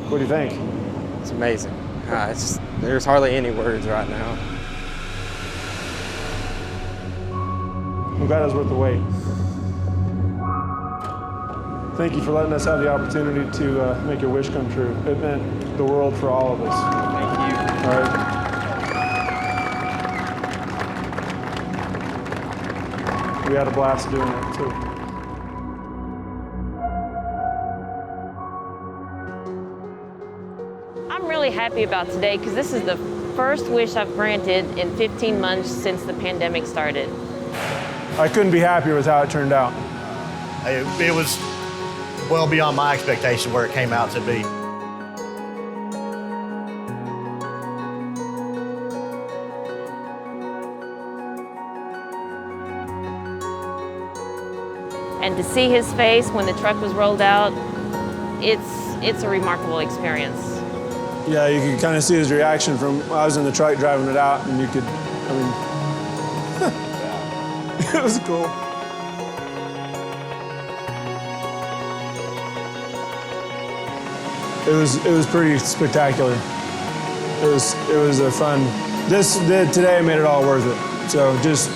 What do you think? It's amazing. There's hardly any words right now. I'm glad it was worth the wait. Thank you for letting us have the opportunity to make your wish come true. It meant the world for all of us. Thank you. All right. We had a blast doing it, too. I'm really happy about today because this is the first wish I've granted in 15 months since the pandemic started. I couldn't be happier with how it turned out. It was well beyond my expectation where it came out to be. And to see his face when the truck was rolled out, it's a remarkable experience. Yeah, you could kind of see his reaction from I was in the truck driving it out, and you could, it was cool. It was pretty spectacular. It was a fun. Today made it all worth it. So just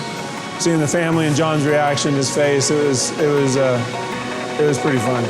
seeing the family and John's reaction, his face, it was pretty fun.